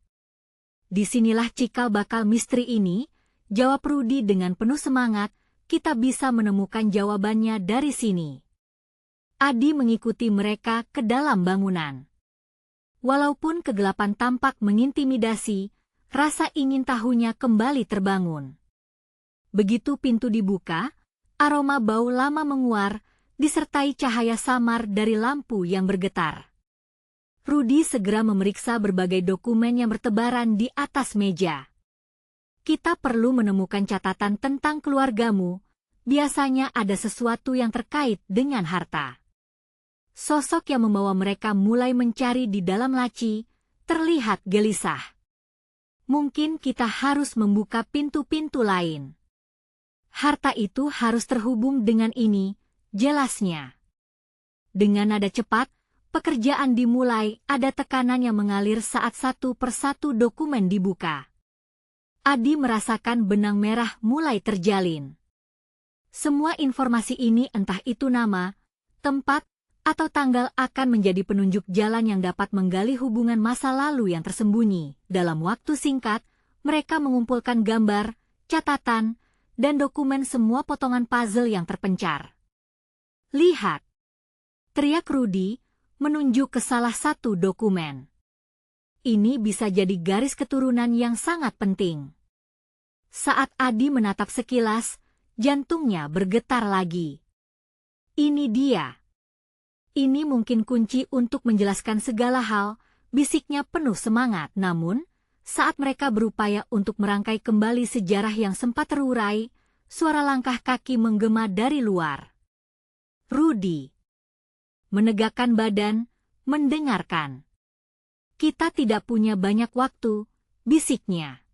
Disinilah cikal bakal misteri ini, jawab Rudy dengan penuh semangat, kita bisa menemukan jawabannya dari sini. Adi mengikuti mereka ke dalam bangunan. Walaupun kegelapan tampak mengintimidasi, rasa ingin tahunya kembali terbangun. Begitu pintu dibuka, aroma bau lama menguar, disertai cahaya samar dari lampu yang bergetar. Rudy segera memeriksa berbagai dokumen yang bertebaran di atas meja. Kita perlu menemukan catatan tentang keluargamu, biasanya ada sesuatu yang terkait dengan harta. Sosok yang membawa mereka mulai mencari di dalam laci, terlihat gelisah. Mungkin kita harus membuka pintu-pintu lain. Harta itu harus terhubung dengan ini, jelasnya. Dengan nada cepat, pekerjaan dimulai, ada tekanan yang mengalir saat satu persatu dokumen dibuka. Adi merasakan benang merah mulai terjalin. Semua informasi ini, entah itu nama, tempat, atau tanggal, akan menjadi penunjuk jalan yang dapat menggali hubungan masa lalu yang tersembunyi. Dalam waktu singkat, mereka mengumpulkan gambar, catatan, dan dokumen semua potongan puzzle yang terpencar. Lihat! Teriak Rudy, menunjuk ke salah satu dokumen. Ini bisa jadi garis keturunan yang sangat penting. Saat Adi menatap sekilas, jantungnya bergetar lagi. Ini dia. Ini mungkin kunci untuk menjelaskan segala hal, bisiknya penuh semangat. Namun, saat mereka berupaya untuk merangkai kembali sejarah yang sempat terurai, suara langkah kaki menggema dari luar. Rudy menegakkan badan, mendengarkan. Kita tidak punya banyak waktu, bisiknya.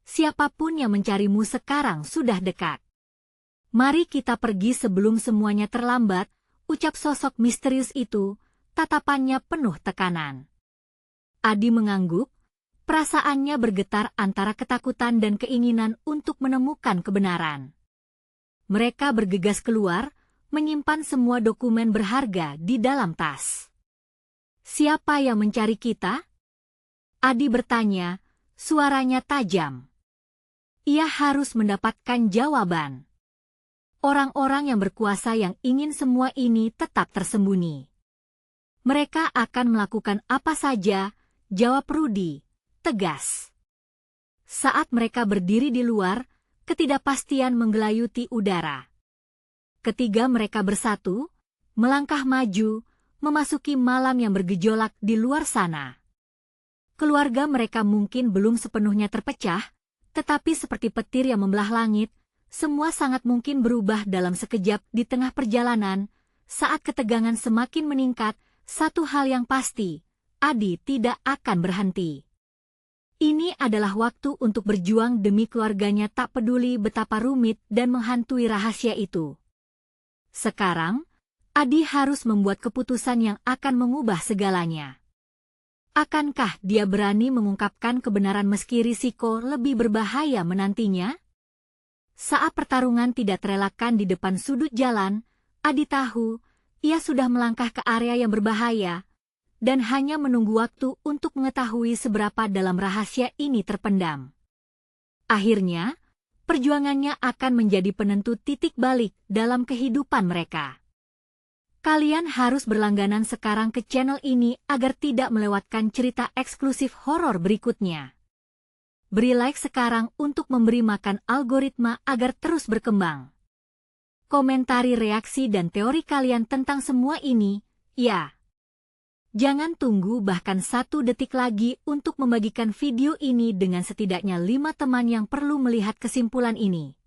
Siapapun yang mencarimu sekarang sudah dekat. Mari kita pergi sebelum semuanya terlambat, ucap sosok misterius itu, tatapannya penuh tekanan. Adi mengangguk, perasaannya bergetar antara ketakutan dan keinginan untuk menemukan kebenaran. Mereka bergegas keluar, menyimpan semua dokumen berharga di dalam tas. Siapa yang mencari kita? Adi bertanya, suaranya tajam. Ia harus mendapatkan jawaban. Orang-orang yang berkuasa yang ingin semua ini tetap tersembunyi. Mereka akan melakukan apa saja, jawab Rudy, tegas. Saat mereka berdiri di luar, ketidakpastian menggelayuti udara. Ketiga mereka bersatu, melangkah maju, memasuki malam yang bergejolak di luar sana. Keluarga mereka mungkin belum sepenuhnya terpecah, tetapi seperti petir yang membelah langit, semua sangat mungkin berubah dalam sekejap di tengah perjalanan. Saat ketegangan semakin meningkat, satu hal yang pasti, Adi tidak akan berhenti. Ini adalah waktu untuk berjuang demi keluarganya, tak peduli betapa rumit dan menghantui rahasia itu. Sekarang, Adi harus membuat keputusan yang akan mengubah segalanya. Akankah dia berani mengungkapkan kebenaran meski risiko lebih berbahaya menantinya? Saat pertarungan tidak terelakkan di depan sudut jalan, Adi tahu ia sudah melangkah ke area yang berbahaya dan hanya menunggu waktu untuk mengetahui seberapa dalam rahasia ini terpendam. Akhirnya, perjuangannya akan menjadi penentu titik balik dalam kehidupan mereka. Kalian harus berlangganan sekarang ke channel ini agar tidak melewatkan cerita eksklusif horor berikutnya. Beri like sekarang untuk memberi makan algoritma agar terus berkembang. Komentari reaksi dan teori kalian tentang semua ini, ya. Jangan tunggu bahkan 1 detik lagi untuk membagikan video ini dengan setidaknya 5 teman yang perlu melihat kesimpulan ini.